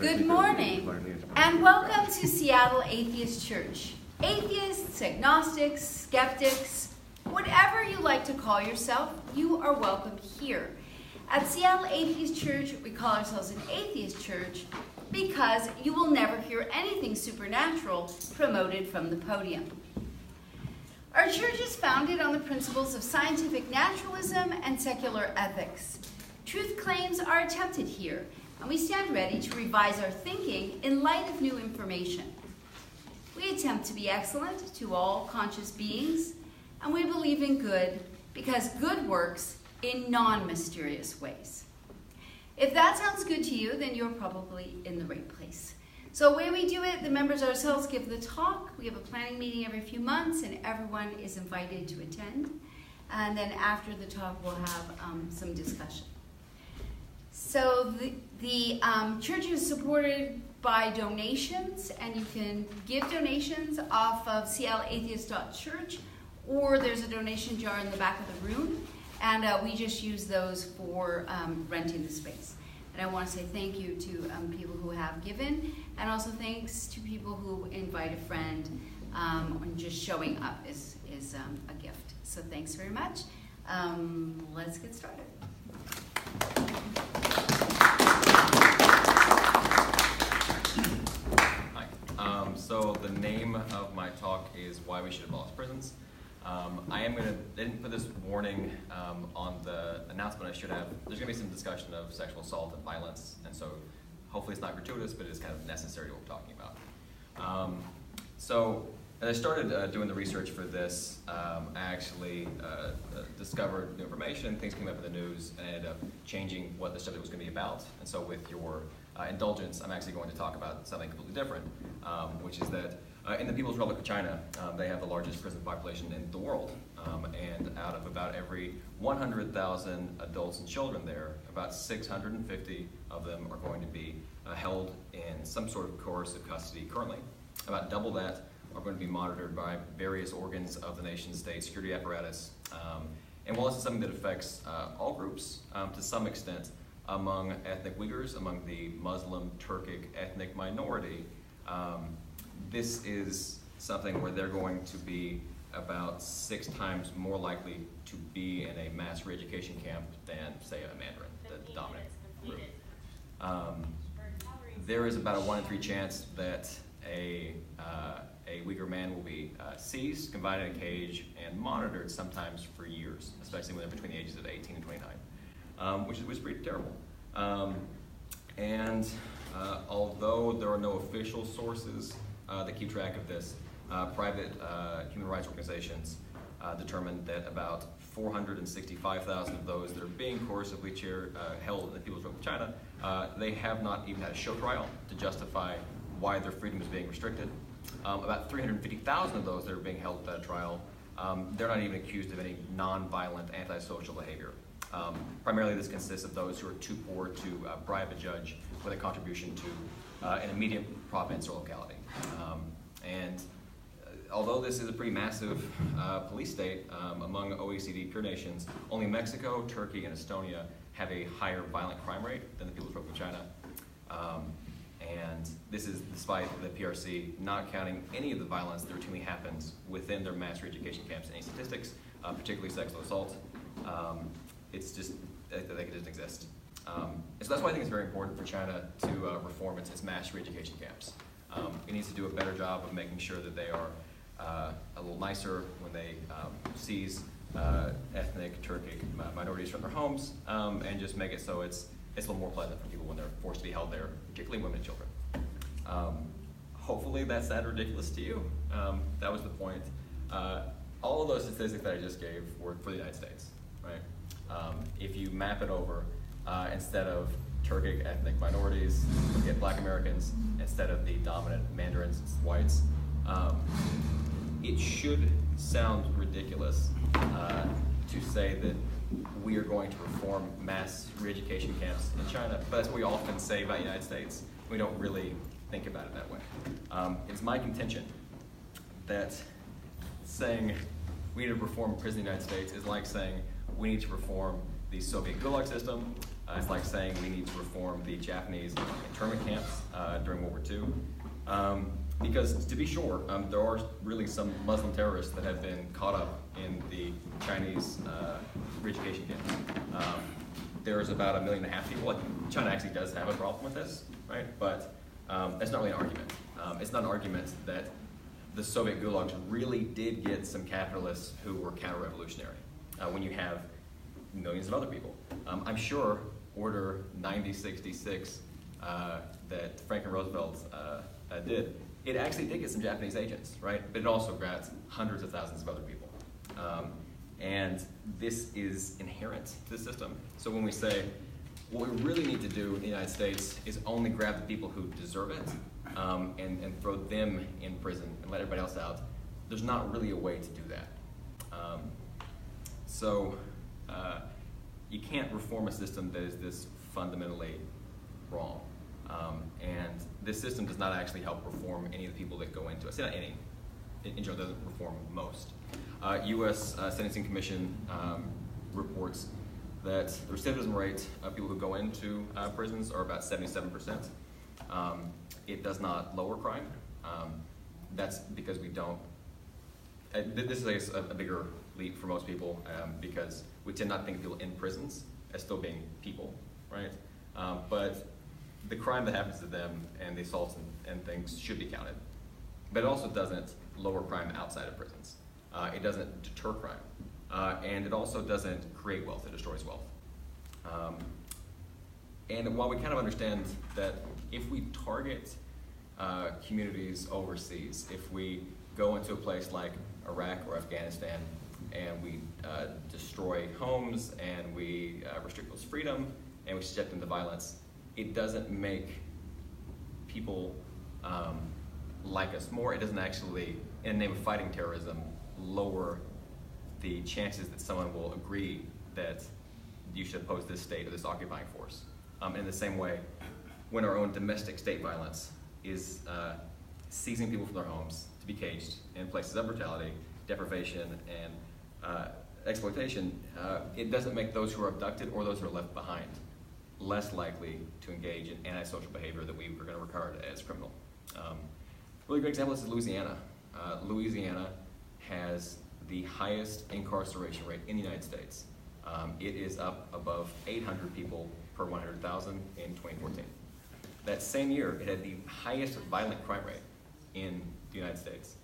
Good morning, and welcome to Seattle Atheist Church. Atheists, agnostics, skeptics, whatever you like to call yourself, you are welcome here. At Seattle Atheist Church, we call ourselves an atheist church because you will never hear anything supernatural promoted from the podium. Our church is founded on the principles of scientific naturalism and secular ethics. Truth claims are attempted here, and we stand ready to revise our thinking in light of new information. We attempt to be excellent to all conscious beings, and we believe in good because good works in non-mysterious ways. If that sounds good to you, then you're probably in the right place. So the way we do it, the members ourselves give the talk. We have a planning meeting every few months, and everyone is invited to attend. And then after the talk, we'll have some discussion. So the church is supported by donations, and you can give donations off of seattleatheist.church, or there's a donation jar in the back of the room, and we just use those for renting the space. And I want to say thank you to people who have given, and also thanks to people who invite a friend, and just showing up is a gift. So thanks very much. Let's get started. So the name of my talk is Why We Should Abolish Prisons. I didn't put this warning on the announcement I should have. There's going to be some discussion of sexual assault and violence, and so hopefully it's not gratuitous, but it's kind of necessary to what we're talking about. So as I started doing the research for this, I actually discovered new information, things came up in the news, and I ended up changing what the study was going to be about. And so with your indulgence, I'm actually going to talk about something completely different, which is that in the People's Republic of China, they have the largest prison population in the world. And out of about every 100,000 adults and children there, about 650 of them are going to be held in some sort of coercive custody currently. About double that are going to be monitored by various organs of the nation state security apparatus. And while this is something that affects all groups, to some extent, among ethnic Uyghurs, among the Muslim Turkic ethnic minority, this is something where they're going to be about 6 times more likely to be in a mass re-education camp than, say, a Mandarin, the dominant group. There is about a 1 in 3 chance that a Uyghur man will be seized, confined in a cage, and monitored sometimes for years, especially when they're between the ages of 18 and 29, which is pretty terrible. Although there are no official sources that keep track of this, private human rights organizations determined that about 465,000 of those that are being coercively held in the People's Republic of China, they have not even had a show trial to justify why their freedom is being restricted. About 350,000 of those that are being held at that trial, they're not even accused of any non-violent antisocial behavior. Primarily this consists of those who are too poor to bribe a judge with a contribution to an immediate province or locality. Although this is a pretty massive police state among OECD peer nations, only Mexico, Turkey, and Estonia have a higher violent crime rate than the People's Republic of China. And this is despite the PRC not counting any of the violence that routinely happens within their mass re-education camps in any statistics, particularly sexual assault. It's just, it doesn't exist. So that's why I think it's very important for China to reform its mass re-education camps. It needs to do a better job of making sure that they are a little nicer when they seize ethnic Turkic minorities from their homes, and just make it so it's a little more pleasant for people when they're forced to be held there, particularly women and children. Hopefully that's that ridiculous to you. That was the point. All of those statistics that I just gave were for the United States, right? If you map it over, instead of Turkic ethnic minorities, you get Black Americans, instead of the dominant Mandarins, it's whites. It should sound ridiculous to say that we are going to reform mass re-education camps in China, but that's what we often say about the United States. We don't really think about it that way. It's my contention that saying we need to reform prison in the United States is like saying we need to reform the Soviet Gulag system, It's like saying we need to reform the Japanese internment camps during World War II. Because to be sure, there are really some Muslim terrorists that have been caught up in the Chinese re-education camps. There's about 1.5 million people. Like, China actually does have a problem with this, right? But that's not really an argument. It's not an argument that the Soviet gulags really did get some capitalists who were counter-revolutionary when you have millions of other people. I'm sure Order 9066 that Franklin Roosevelt did, it actually did get some Japanese agents, right? But it also got hundreds of thousands of other people. And this is inherent to the system. So when we say, what we really need to do in the United States is only grab the people who deserve it and throw them in prison and let everybody else out, there's not really a way to do that. You can't reform a system that is this fundamentally wrong. And this system does not actually help reform any of the people that go into it. I say not any, in general, doesn't reform most. U.S. Sentencing Commission reports that the recidivism rate of people who go into prisons are about 77%. It does not lower crime. That's because we don't. This is, I guess, a bigger leap for most people because we tend not to think of people in prisons as still being people, right? But the crime that happens to them and the assaults and things should be counted. But it also doesn't lower crime outside of prisons. It doesn't deter crime. And it also doesn't create wealth, it destroys wealth. And while we kind of understand that if we target communities overseas, if we go into a place like Iraq or Afghanistan and we destroy homes and we restrict people's freedom and we subject them to violence, it doesn't make people like us more. It doesn't actually, in the name of fighting terrorism, lower the chances that someone will agree that you should oppose this state or this occupying force. In the same way, when our own domestic state violence is seizing people from their homes to be caged in places of brutality, deprivation, and exploitation, it doesn't make those who are abducted or those who are left behind less likely to engage in antisocial behavior that we are going to regard as criminal. A really great example is Louisiana. Louisiana has the highest incarceration rate in the United States. It is up above 800 people per 100,000 in 2014. That same year, it had the highest violent crime rate in the United States.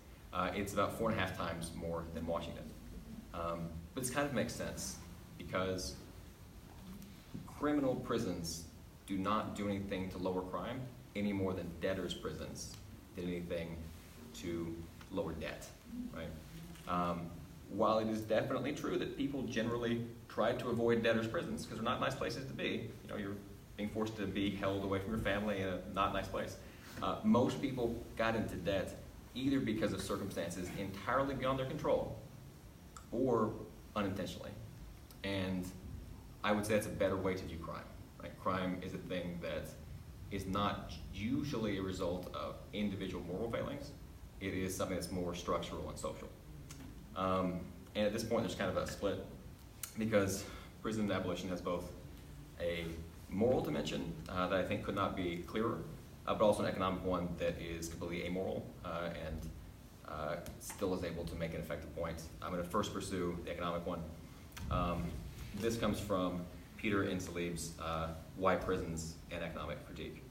It's about 4.5 times more than Washington. But this kind of makes sense because criminal prisons do not do anything to lower crime any more than debtors' prisons did anything to lower debt, right? While it is definitely true that people generally try to avoid debtors' prisons because they're not nice places to be, you know, you're being forced to be held away from your family in a not nice place. Most people got into debt either because of circumstances entirely beyond their control or unintentionally. And I would say that's a better way to view crime, right? Crime is a thing that is not usually a result of individual moral failings. It is something that's more structural and social. And at this point, there's kind of a split because prison abolition has both a moral dimension that I think could not be clearer, but also an economic one that is completely amoral and still is able to make an effective point. I'm going to first pursue the economic one. This comes from Peter Insalib's Why Prisons and Economic Critique.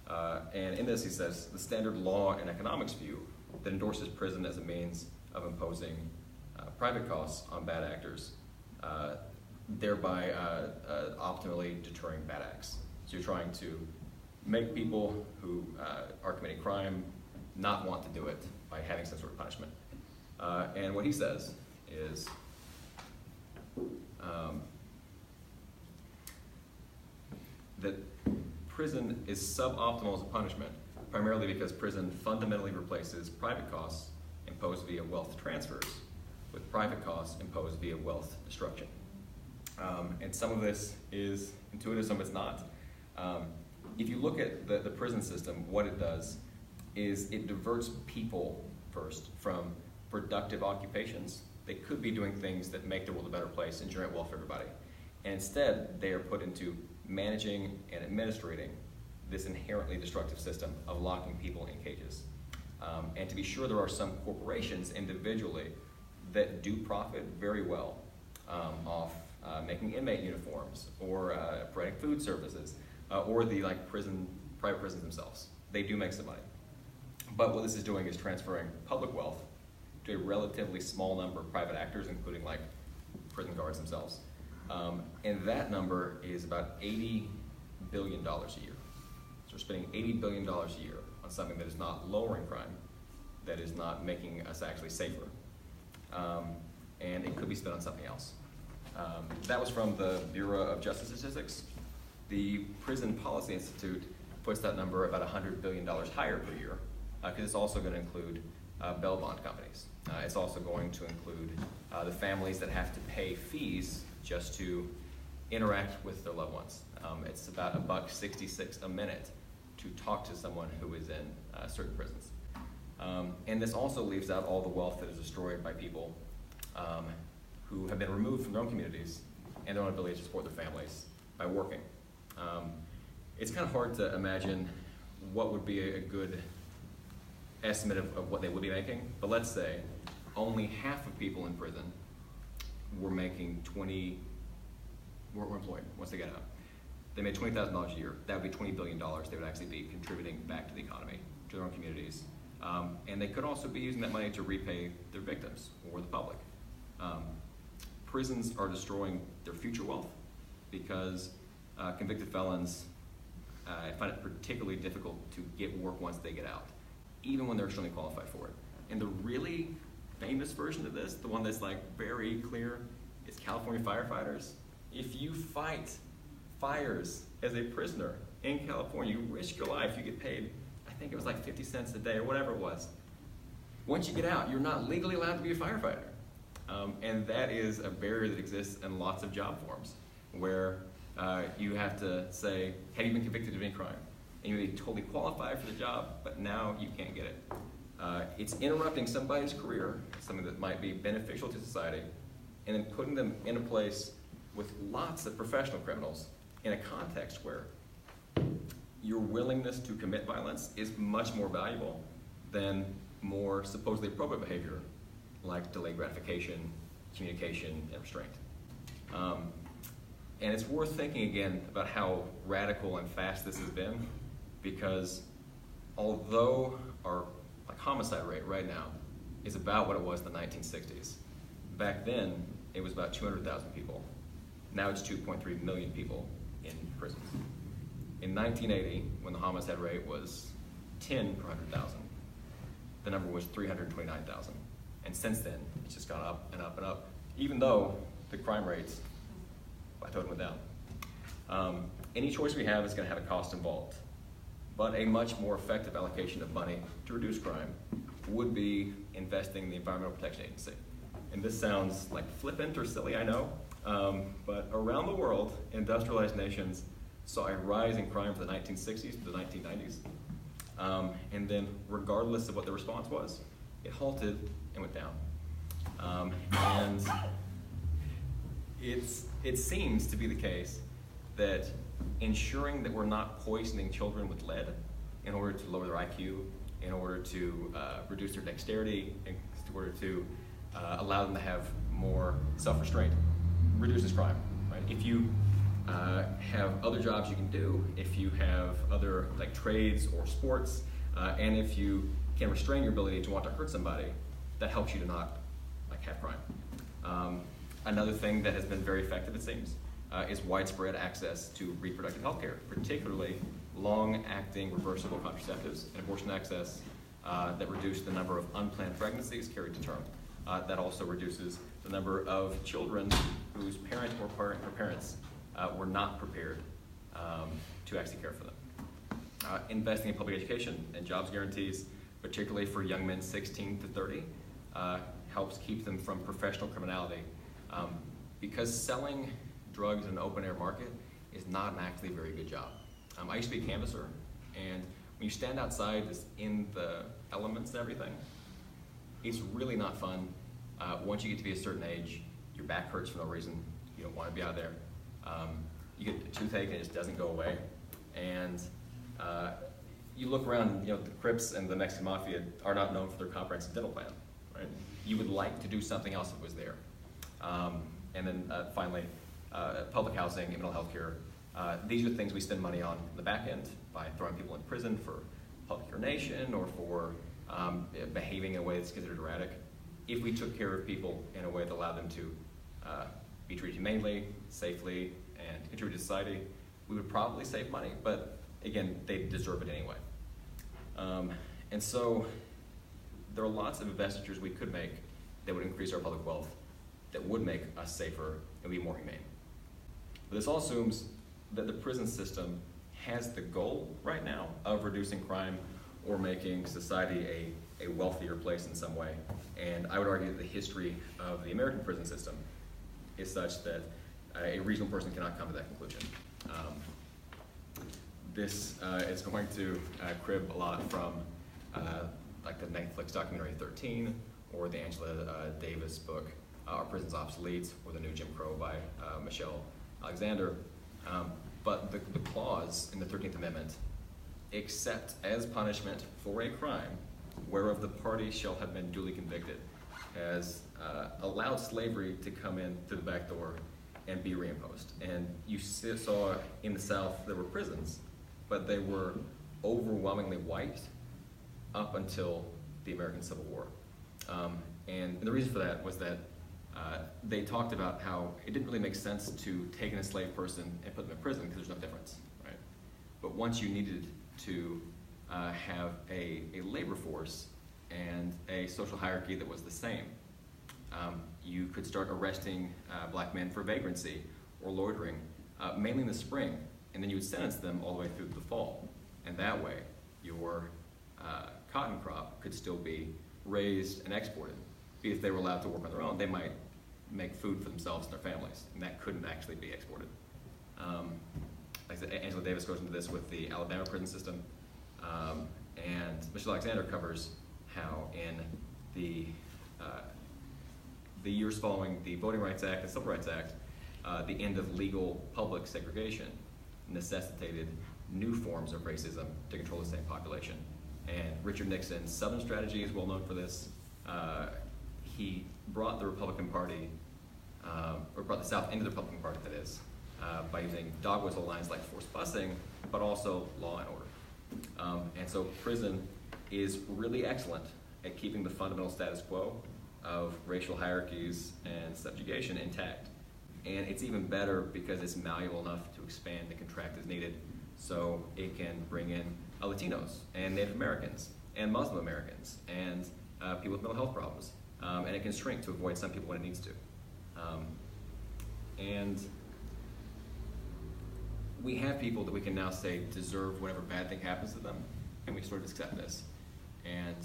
And in this he says, the standard law and economics view that endorses prison as a means of imposing private costs on bad actors, thereby optimally deterring bad acts. So you're trying to make people who are committing crime not want to do it by having some sort of punishment. And what he says is, that prison is suboptimal as a punishment, primarily because prison fundamentally replaces private costs imposed via wealth transfers with private costs imposed via wealth destruction. And some of this is intuitive, some of it's not. If you look at the prison system, what it does is it diverts people first from productive occupations. They could be doing things that make the world a better place and generate wealth for everybody. And instead, they are put into managing and administrating this inherently destructive system of locking people in cages. And to be sure, there are some corporations individually that do profit very well off making inmate uniforms or providing food services or the private prisons themselves. They do make some money. But what this is doing is transferring public wealth to a relatively small number of private actors, including like prison guards themselves. And that number is about $80 billion a year. So we're spending $80 billion a year on something that is not lowering crime, that is not making us actually safer. And it could be spent on something else. That was from the Bureau of Justice Statistics. The Prison Policy Institute puts that number about $100 billion higher per year, because it's also going to include bail bond companies. It's also going to include the families that have to pay fees just to interact with their loved ones. It's about $1.66 a minute to talk to someone who is in certain prisons. And this also leaves out all the wealth that is destroyed by people who have been removed from their own communities and their own ability to support their families by working. It's kind of hard to imagine what would be a good estimate of what they would be making, but let's say only half of people in prison were making were employed once they get out. They made $20,000 a year. That would be $20 billion they would actually be contributing back to the economy, to their own communities. And they could also be using that money to repay their victims or the public. Prisons are destroying their future wealth because convicted felons find it particularly difficult to get work once they get out, even when they're extremely qualified for it. And the really famous version of this, the one that's like very clear, is California firefighters. If you fight fires as a prisoner in California, you risk your life, you get paid, I think it was like 50 cents a day or whatever it was. Once you get out, you're not legally allowed to be a firefighter. And that is a barrier that exists in lots of job forms, where you have to say, have you been convicted of any crime? And you may be totally qualified for the job, but now you can't get it. It's interrupting somebody's career, something that might be beneficial to society, and then putting them in a place with lots of professional criminals in a context where your willingness to commit violence is much more valuable than more supposedly appropriate behavior like delayed gratification, communication, and restraint. And it's worth thinking again about how radical and fast this has been, because although our homicide rate right now is about what it was in the 1960s, back then it was about 200,000 people. Now it's 2.3 million people in prisons. In 1980, when the homicide rate was 10 per 100,000, the number was 329,000. And since then, it's just gone up and up and up, even though the crime rates plateaued and went down. Any choice we have is going to have a cost involved, but a much more effective allocation of money to reduce crime would be investing in the Environmental Protection Agency. And this sounds like flippant or silly, I know, but around the world, industrialized nations saw a rise in crime from the 1960s to the 1990s. And then, regardless of what the response was, it halted and went down. And it seems to be the case that ensuring that we're not poisoning children with lead in order to lower their IQ, in order to reduce their dexterity, in order to allow them to have more self-restraint, reduces crime. Right? If you have other jobs you can do, if you have other like trades or sports, and if you can restrain your ability to want to hurt somebody, that helps you to not have crime. Another thing that has been very effective, it seems, is widespread access to reproductive health care, particularly long-acting reversible contraceptives and abortion access that reduce the number of unplanned pregnancies carried to term. That also reduces the number of children whose parent or parents were not prepared to actually care for them. Investing in public education and jobs guarantees, particularly for young men 16 to 30, helps keep them from professional criminality, because selling drugs in an open-air market is not an actually very good job. I used to be a canvasser, and when you stand outside in the elements and everything, it's really not fun. Once you get to be a certain age, your back hurts for no reason. You don't want to be out there. you get a toothache and it just doesn't go away. And you look around, the Crips and the Mexican Mafia are not known for their comprehensive dental plan, right? You would like to do something else if it was there. And then finally, public housing and mental health care. These are things we spend money on the back end by throwing people in prison for public urination or for behaving in a way that's considered erratic. If we took care of people in a way that allowed them to be treated humanely, safely, and contribute to society, we would probably save money. But again, they deserve it anyway. And so there are lots of investitures we could make that would increase our public wealth, that would make us safer and be more humane. But this all assumes that the prison system has the goal right now of reducing crime or making society a wealthier place in some way. And I would argue that the history of the American prison system is such that a reasonable person cannot come to that conclusion. This is going to crib a lot from like the Netflix documentary 13 or the Angela Davis book, Are Prisons Obsolete, or the new Jim Crow by Michelle Alexander. But the clause in the 13th Amendment, except as punishment for a crime whereof the party shall have been duly convicted, has allowed slavery to come in through the back door and be reimposed. And you saw in the South there were prisons, but they were overwhelmingly white up until the American Civil War. And the reason for that was that they talked about how it didn't really make sense to take an enslaved person and put them in prison because there's no difference, right? But once you needed to have a labor force and a social hierarchy that was the same, you could start arresting black men for vagrancy or loitering, mainly in the spring, and then you would sentence them all the way through the fall. And that way, your cotton crop could still be raised and exported. If they were allowed to work on their own, they might make food for themselves and their families, and that couldn't actually be exported. Like I said, Angela Davis goes into this with the Alabama prison system, and Michelle Alexander covers how in the years following the Voting Rights Act and Civil Rights Act, the end of legal public segregation necessitated new forms of racism to control the same population. And Richard Nixon's Southern strategy is well known for this. He brought the Republican Party, or brought the South into the Republican Party, that is, by using dog whistle lines like forced busing, but also law and order. And so prison is really excellent at keeping the fundamental status quo of racial hierarchies and subjugation intact. And it's even better because it's malleable enough to expand and contract as needed, so it can bring in Latinos and Native Americans and Muslim Americans and people with mental health problems. And it can shrink to avoid some people when it needs to. And we have people that we can now say deserve whatever bad thing happens to them, and we sort of accept this. And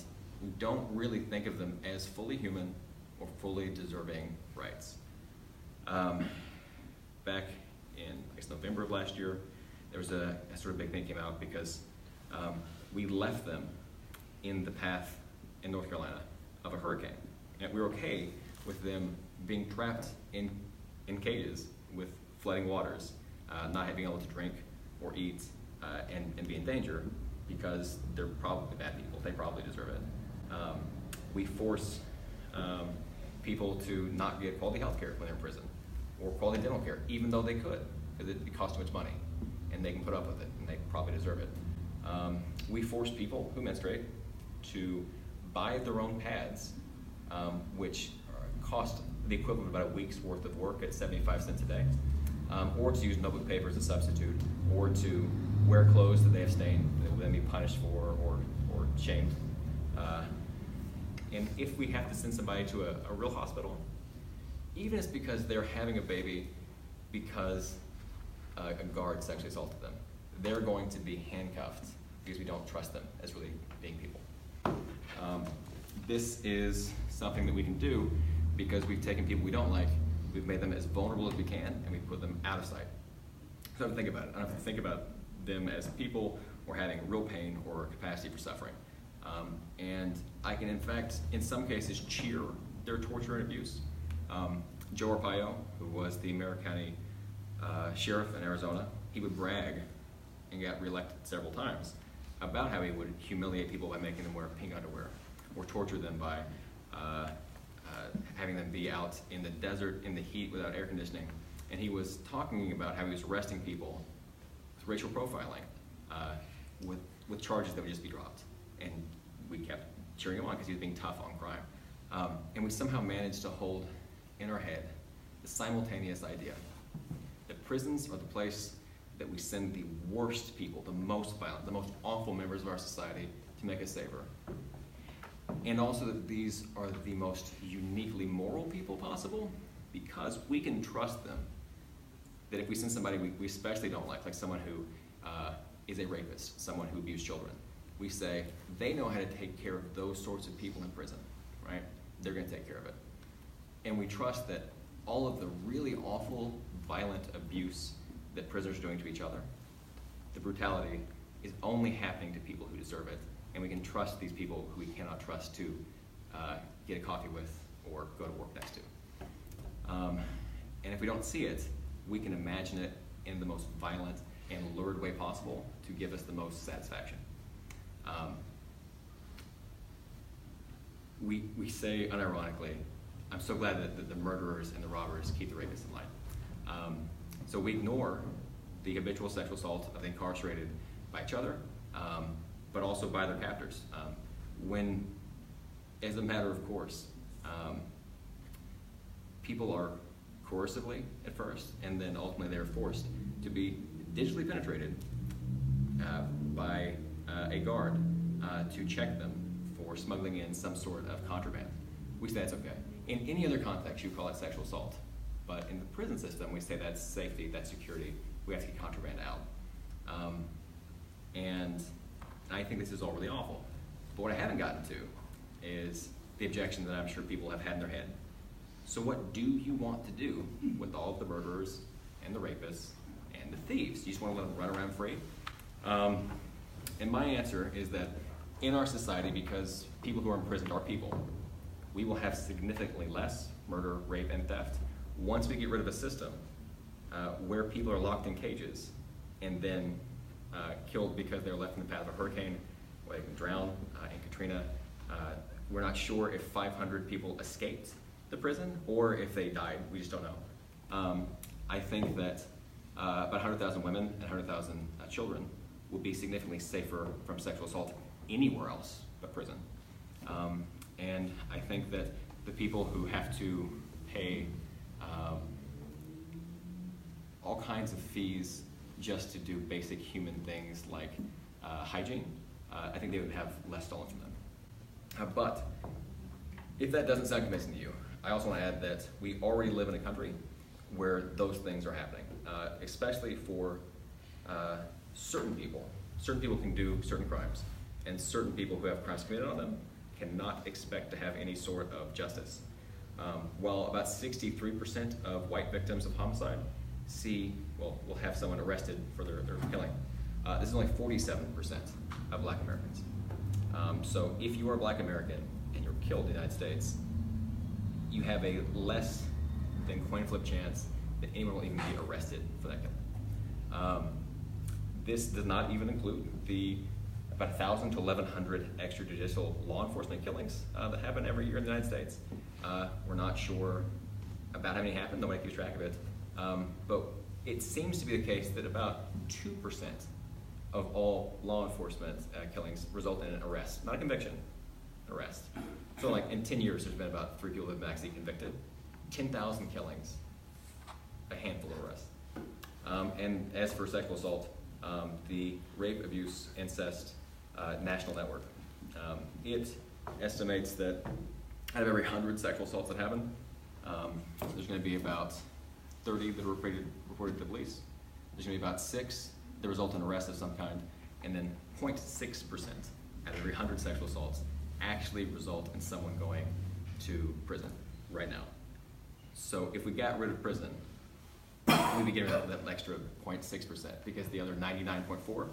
we don't really think of them as fully human or fully deserving rights. Back in, I guess, November of last year, there was a sort of big thing came out because we left them in the path in North Carolina of a hurricane. And we were okay with them being trapped in cages with flooding waters, not being able to drink or eat and be in danger because they're probably bad people. They probably deserve it. We force people to not get quality health care when they're in prison or quality dental care, even though they could, because it costs too much money and they can put up with it and they probably deserve it. We force people who menstruate to buy their own pads, which cost the equivalent of about a week's worth of work at 75 cents a day, or to use notebook paper as a substitute, or to wear clothes that they have stained that will then be punished for or shamed. And if we have to send somebody to a real hospital, even if it's because they're having a baby because a guard sexually assaulted them, they're going to be handcuffed because we don't trust them as really being people. This is something that we can do because we've taken people we don't like, we've made them as vulnerable as we can, and we put them out of sight. So I don't have to think about it. I don't have to think about them as people or having real pain or capacity for suffering. And I can, in fact, in some cases, cheer their torture and abuse. Joe Arpaio, who was the Maricopa County sheriff in Arizona, he would brag, and got reelected several times, about how he would humiliate people by making them wear pink underwear, or torture them by having them be out in the desert in the heat without air conditioning. And he was talking about how he was arresting people with racial profiling, with charges that would just be dropped. And we kept cheering him on because he was being tough on crime. And we somehow managed to hold in our head the simultaneous idea that prisons are the place that we send the worst people, the most violent, the most awful members of our society to make us safer. And also that these are the most uniquely moral people possible, because we can trust them. That if we send somebody we especially don't like someone who is a rapist, someone who abused children, we say, they know how to take care of those sorts of people in prison, right? They're gonna take care of it. And we trust that all of the really awful, violent abuse that prisoners are doing to each other, the brutality, is only happening to people who deserve it. And we can trust these people who we cannot trust to get a coffee with or go to work next to. And if we don't see it, we can imagine it in the most violent and lurid way possible to give us the most satisfaction. We say unironically, I'm so glad that the murderers and the robbers keep the rapists in line. So we ignore the habitual sexual assault of the incarcerated by each other, but also by their captors. When, as a matter of course, people are corrosively at first, and then ultimately they're forced to be digitally penetrated by a guard to check them for smuggling in some sort of contraband. We say that's okay. In any other context, you call it sexual assault. But in the prison system, we say that's safety, that's security. We have to get contraband out. And I think this is all really awful. But what I haven't gotten to is the objection that I'm sure people have had in their head. So what do you want to do with all of the murderers and the rapists and the thieves? Do you just want to let them run around free? And my answer is that in our society, because people who are imprisoned are people, we will have significantly less murder, rape, and theft once we get rid of a system where people are locked in cages and then killed because they're left in the path of a hurricane, or they can drown in Katrina. We're not sure if 500 people escaped the prison or if they died. We just don't know. I think that about 100,000 women and 100,000 children will be significantly safer from sexual assault anywhere else but prison. And I think that the people who have to pay all kinds of fees just to do basic human things like hygiene, I think they would have less stolen from them. But if that doesn't sound convincing to you, I also want to add that we already live in a country where those things are happening, especially for certain people. Certain people can do certain crimes, and certain people who have crimes committed on them cannot expect to have any sort of justice. While about 63% of white victims of homicide will have someone arrested for their killing. This is only 47% of Black Americans. So if you are a Black American and you're killed in the United States, you have a less than coin flip chance that anyone will even be arrested for that killing. This does not even include the about 1,000 to 1,100 extrajudicial law enforcement killings that happen every year in the United States. We're not sure about how many happen, nobody keeps track of it. But it seems to be the case that about 2% of all law enforcement killings result in an arrest, not a conviction, an arrest. So like in 10 years, there's been about 3 people who have been actually convicted. 10,000 killings, a handful of arrests. And as for sexual assault, the Rape, Abuse, Incest National Network, it estimates that out of every 100 sexual assaults that happen, there's going to be about 30 that are reported to the police. There's going to be about 6 that result in arrest of some kind, and then 0.6% out of every 100 sexual assaults actually result in someone going to prison right now. So if we got rid of prison, we'd be getting rid of that extra 0.6% because the other 99.4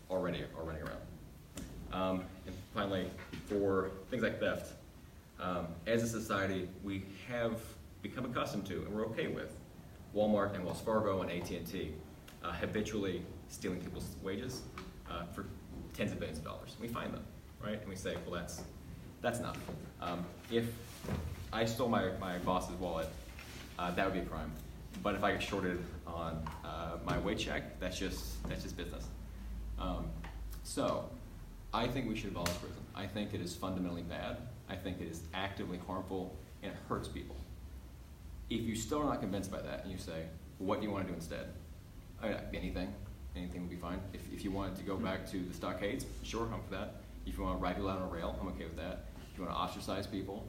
already are running around. And finally, for things like theft, as a society, we have become accustomed to, and we're okay with, Walmart and Wells Fargo and AT&T habitually stealing people's wages for tens of billions of dollars. We find them, right? And we say, well, that's enough. If I stole my boss's wallet, that would be a crime. But if I get shorted on my wage check, that's just business. So I think we should abolish prison. I think it is fundamentally bad. I think it is actively harmful, and it hurts people. If you still are not convinced by that, and you say, well, what do you want to do instead? Anything would be fine. If you wanted to go back to the stockades, sure, I'm for that. If you want to ride people out on a rail, I'm okay with that. If you want to ostracize people,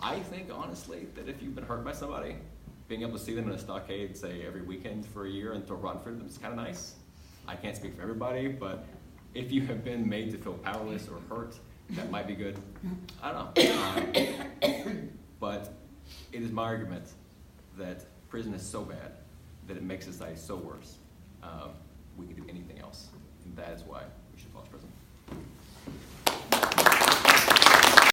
I think honestly that if you've been hurt by somebody, being able to see them in a stockade, say every weekend for a year and throw rotten fruit at them is kind of nice. I can't speak for everybody, but if you have been made to feel powerless or hurt, that might be good. I don't know. But it is my argument that prison is so bad that it makes society so worse. We can do anything else. And that is why we should abolish prison.